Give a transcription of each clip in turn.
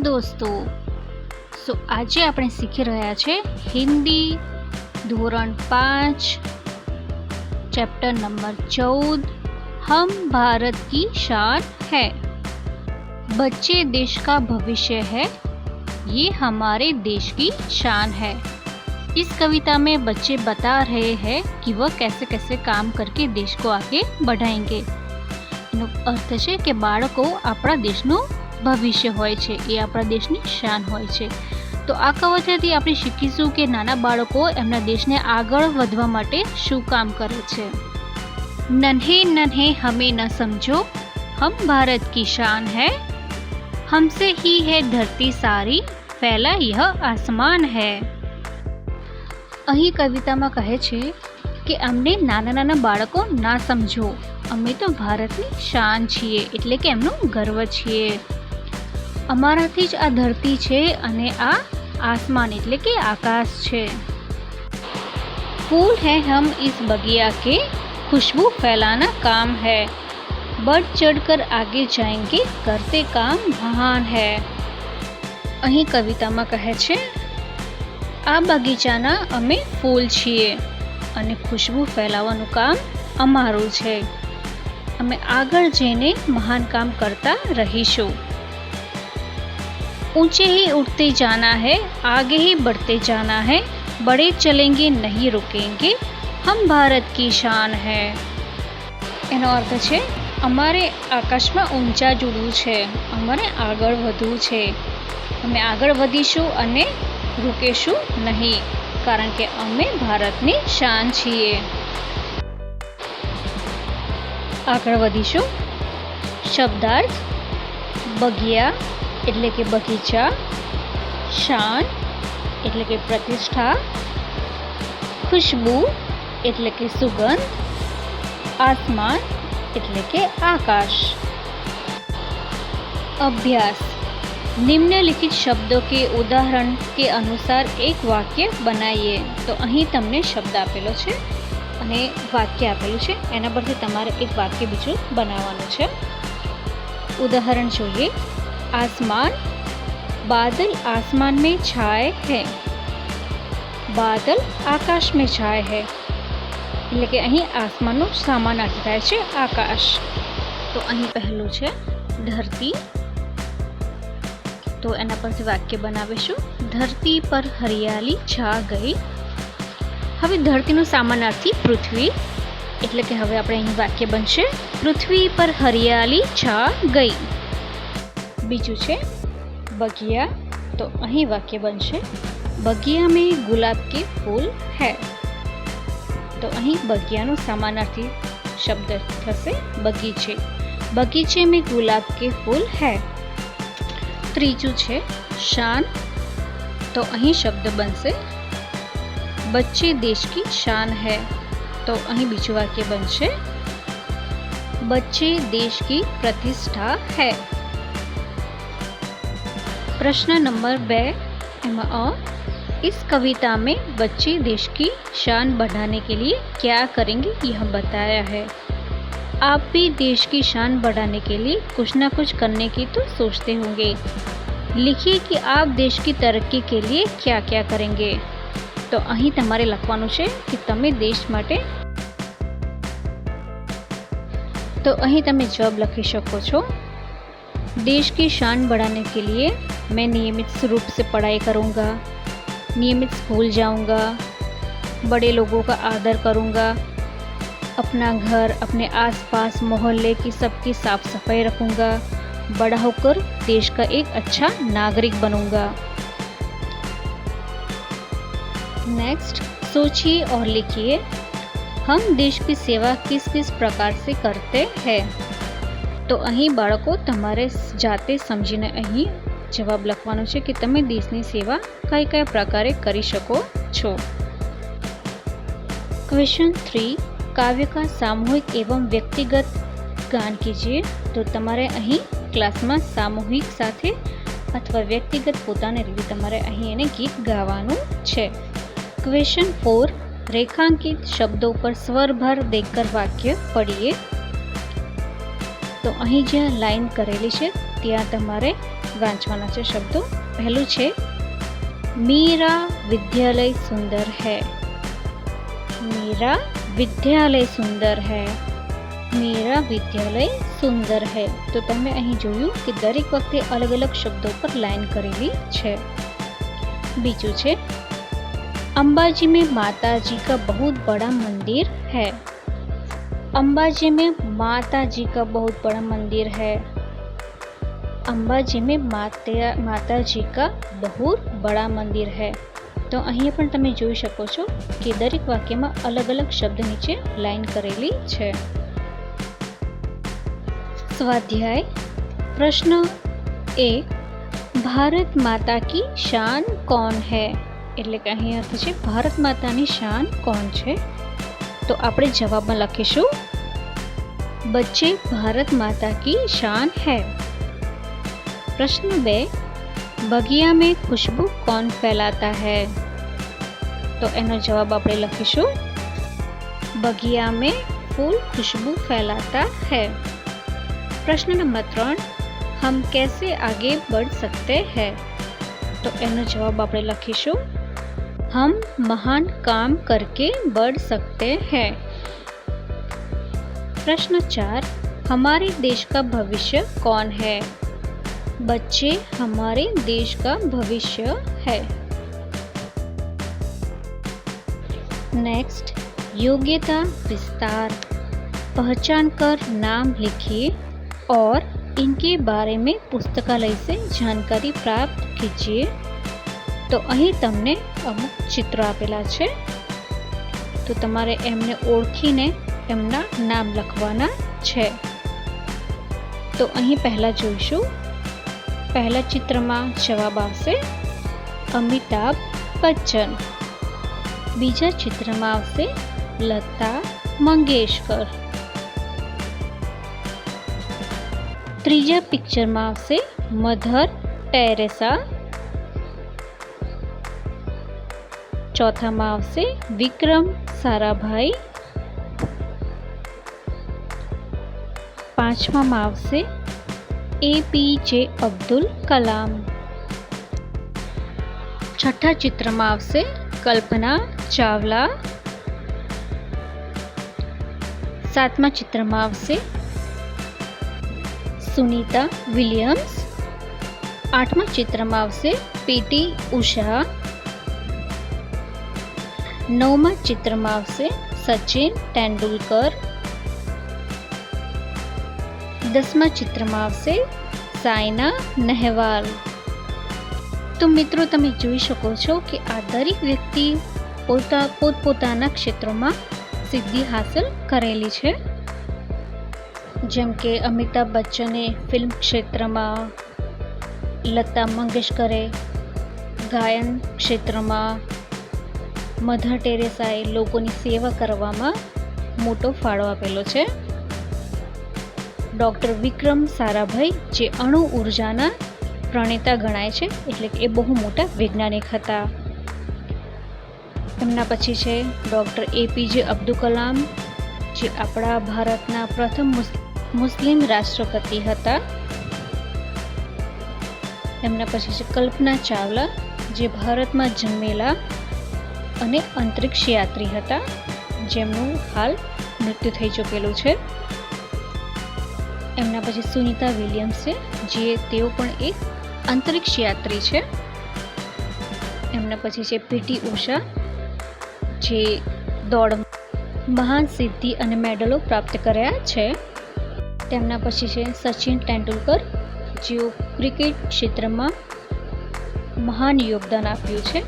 દોસ્તો, આજે આપણે શીખી રહ્યા છે હિન્દી ધોરણ 5 चैप्टर नंबर 14 हम भारत की शान है। बच्चे देश का भविष्य है, ये हमारे देश की शान है। इस कविता में बच्चे बता रहे हैं कि वह कैसे कैसे काम करके देश को आगे बढ़ाएंगे। એનો અર્થ છે કે બાળકો આપણા દેશનું ભવિષ્ય હોય છે, એ આપણા દેશની શાન હોય છે। તો આ કવિતાથી આપણે શીખીશું કે નાના બાળકો એમના દેશને આગળ વધવા માટે શું કામ કરે છે। नन्हे नन्हे हमें न समझो, हम भारत की शान है। हमसे ही है धरती सारी, फैला यह आसमान है। અહીં કવિતામાં કહે છે કે અમને નાના નાના બાળકો ના સમજો, અમે તો ભારતની શાન છીએ, એટલે કે એમનું ગર્વ છીએ। અમારાથી જ આ ધરતી છે અને આ આસમાન એટલે કે આકાશ છે। फूल है हम इस बगिया के, खुशबू फैलाना काम है। बढ़ चढ़कर आगे जाएंगे, करते काम महान है। અહીં કવિતામાં કહે છે આ બગીચાના અમે ફૂલ છીએ અને ખુશ્બુ ફેલાવવાનું કામ અમારું છે। અમે આગળ જઈને મહાન કામ કરતા રહીશું। ऊंचे ही उठते जाना है, आगे ही बढ़ते जाना है। बड़े चलेंगे नहीं रुकेंगे, हम भारत की शान है। એનો અર્થ છે અમારે આકાશમાં ઊંચા જોડવું છે, અમારે આગળ વધવું છે। અમે આગળ વધીશું અને રૂકેશું નહીં, કારણ કે અમે ભારતની શાન છીએ। આગળ વધીશું। શબ્દાર્થ: બગિયા એટલે કે બગીચા, શાન એટલે કે પ્રતિષ્ઠા, ખુશ્બુ એટલે કે સુગંધ, आसमान એટલે કે आकाश। अभ्यास: निम्नलिखित शब्दों के उदाहरण के अनुसार एक वाक्य बनाइए। तो અહીં તમને શબ્દ આપેલો છે અને વાક્ય આપેલું છે, એના પરથી તમારે એક વાક્ય બીજું બનાવવાનું છે। ઉદાહરણ જોઈએ। आसमान, बादल आसमान में छाए हैं। बादल आकाश में छाए है, એટલે કે અહીં આસમાનનો સમાનાર્થી થાય છે આકાશ। તો અહીં પહેલું છે ધરતી, તો એના પરથી વાક્ય બનાવીશું। ધરતી પર હરિયાળી છા ગઈ। હવે ધરતીનું સમાનાર્થી પૃથ્વી, એટલે કે હવે આપણે અહીં વાક્ય બનશે પૃથ્વી પર હરિયાળી છા ગઈ। બીજું છે બગિયા, તો અહીં વાક્ય બનશે બગિયા में गुलाब के फूल है। तो અહીં બગિયાનો સમાનાર્થી શબ્દ થશે બગીચે। બગીચે में गुलाब के फूल है। ત્રીજું છે શાન, તો અહીં શબ્દ બનશે बच्चे देश की शान है। तो અહીં બીજું વાક્ય બનશે बच्चे देश की प्रतिष्ठा है। प्रश्न नंबर 2 एमा इस कविता में बच्चे देश की शान बढ़ाने के लिए क्या करेंगे, यह बताया है। आप भी देश की शान बढ़ाने के लिए कुछ ना कुछ करने की तो सोचते होंगे। लिखिए कि आप देश की तरक्की के लिए क्या क्या करेंगे। तो અહીં તમારે લખવાનું છે કે તમે દેશ માટે, તો અહીં તમે જવાબ લખી શકો છો। देश की शान बढ़ाने के लिए मैं नियमित रूप से पढ़ाई करूँगा, नियमित स्कूल जाऊंगा, बड़े लोगों का आदर करूंगा, अपना घर अपने आसपास मोहल्ले की सबकी साफ सफाई रखूंगा, बड़ा होकर देश का एक अच्छा नागरिक बनूंगा। नेक्स्ट, सोचिए और लिखिए हम देश की सेवा किस किस प्रकार से करते हैं। तो અહીં બાળકો તમારે જાતે સમજીને અહીં જવાબ લખવાનો છે કે તમે દેશની સેવા કઈ કયા પ્રકારે કરી શકો છો। क्वेश्चन 3, काव्य का सामूहिक एवं व्यक्तिगत गान कीजिए। तो તમારે અહીં ક્લાસમાં સામૂહિક સાથે અથવા વ્યક્તિગત પોતાની રીતે તમારે અહીં એને ગીત ગાવાનું છે। क्वेश्चन 4, रेखांकित शब्दों पर स्वर भर देकर वाक्य पढ़िए। तो અહીં જે લાઈન કરેલી છે ત્યાં તમારે વાંચવાના છે શબ્દો. પહેલું છે मेरा विद्यालय सुंदर है. मेरा विद्यालय सुंदर है. मेरा विद्यालय सुंदर है. તો તમે અહીં જોયું કે દરેક વખતે અલગ અલગ શબ્દો પર લાઈન કરેલી છે. બીજું છે अंबाजी में माता जी का बहुत बड़ा मंदिर है. अंबाजी में माता जी का बहुत बड़ा मंदिर है. अंबाजी में माता जी का बहुत बड़ा मंदिर है. તો અહીંયા પણ તમે જોઈ શકો છો કે દરેક વાક્યમાં અલગ અલગ શબ્દ નીચે લાઈન કરેલી છે. સ્વાધ્યાય પ્રશ્ન 1 ભારત માતા की शान कौन है. એટલે કે અહીં અર્થ છે ભારત માતાની શાન કોણ છે. તો આપણે જવાબમાં લખીશું बच्चे भारत माता की शान है. प्रश्न 2 बगिया में खुशबू कौन फैलाता है. तो एनो जवाब આપણે લખીશું बगिया में फूल खुशबू फैलाता है. प्रश्न नंबर 3 हम कैसे आगे बढ़ सकते हैं. तो એનો જવાબ આપણે લખીશું हम महान काम करके बढ़ सकते हैं. प्रश्न 4 हमारे देश का भविष्य कौन है. बच्चे हमारे देश का भविष्य है. नेक्स्ट योग्यता विस्तार. पहचान कर नाम लिखिए और इनके बारे में पुस्तकालय से जानकारी प्राप्त कीजिए. तो અહીં તમને અમુક ચિત્રો આપેલા છે તો તમારે એમને ઓળખીને એમના નામ લખવાના છે. તો અહીં પહેલા જોઈશું. પહેલા ચિત્રમાં જવાબ આવશે અમિતાભ બચ્ચન. બીજા ચિત્રમાં આવશે લતા મંગેશકર. ત્રીજા પિક્ચરમાં આવશે મધર ટેરેસા. ચોથામાં આવશે વિક્રમ સારાભાઈ. પાંચમામાં આવશે એપીજે અબ્દુલ કલામ. છઠ્ઠા ચિત્રમાં આવશે કલ્પના ચાવલા. સાતમા ચિત્રમાં આવશે સુનીતા વિલિયમ્સ. આઠમા ચિત્રમાં આવશે પીટી ઉષા. નવમા ચિત્રમાં આવશે સચિન તેંડુલકર. દસમા ચિત્રમાં આવશે સાયના નહેવાલ. તો મિત્રો તમે જોઈ શકો છો કે આ દરેક વ્યક્તિ પોતપોતાના ક્ષેત્રોમાં સિદ્ધિ હાંસલ કરેલી છે. જેમ કે અમિતાભ બચ્ચને ફિલ્મ ક્ષેત્રમાં, લતા મંગેશકરે ગાયન ક્ષેત્રમાં, મધર ટેરેસાએ લોકોની સેવા કરવામાં મોટો ફાળો આપેલો છે. ડૉક્ટર વિક્રમ સારાભાઈ જે અણુ ઉર્જાના પ્રણેતા ગણાય છે, એટલે કે એ બહુ મોટા વૈજ્ઞાનિક હતા. એમના પછી છે ડૉક્ટર એપીજે અબ્દુલ કલામ જે આપણા ભારતના પ્રથમ મુસ્લિમ રાષ્ટ્રપતિ હતા. એમના પછી છે કલ્પના ચાવલા જે ભારતમાં જન્મેલા અને અંતરિક્ષ યાત્રી હતા, જેમનું હાલ મૃત્યુ થઈ ચૂકેલું છે. એમના પછી સુનીતા વિલિયમ્સ છે જે તેઓ પણ એક અંતરિક્ષ યાત્રી છે. એમના પછી છે પીટી ઉષા જે દોડ મહાન સિદ્ધિ અને મેડલો પ્રાપ્ત કર્યા છે. તેમના પછી છે સચિન તેંડુલકર જેઓ ક્રિકેટ ક્ષેત્રમાં મહાન યોગદાન આપ્યું છે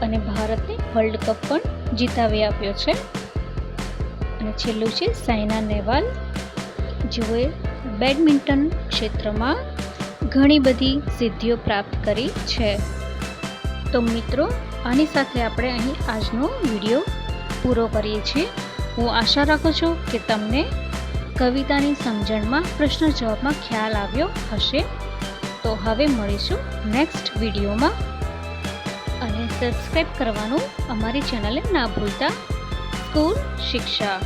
અને ભારતને વર્લ્ડ કપ પણ જીતાવી આપ્યો છે. અને છેલ્લું છે સાયના નહેવાલ જેઓએ બેડમિન્ટન ક્ષેત્રમાં ઘણી બધી સિદ્ધિઓ પ્રાપ્ત કરી છે. તો મિત્રો આની સાથે આપણે અહીં આજનો વિડીયો પૂરો કરીએ છીએ. હું આશા રાખું છું કે તમને કવિતાની સમજણમાં પ્રશ્ન જવાબમાં ખ્યાલ આવ્યો હશે. તો હવે મળીશું નેક્સ્ટ વિડીયોમાં. અને સબસ્ક્રાઈબ કરવાનું અમારી ચેનલને ના ભૂલતા. સ્કૂલ શિક્ષા.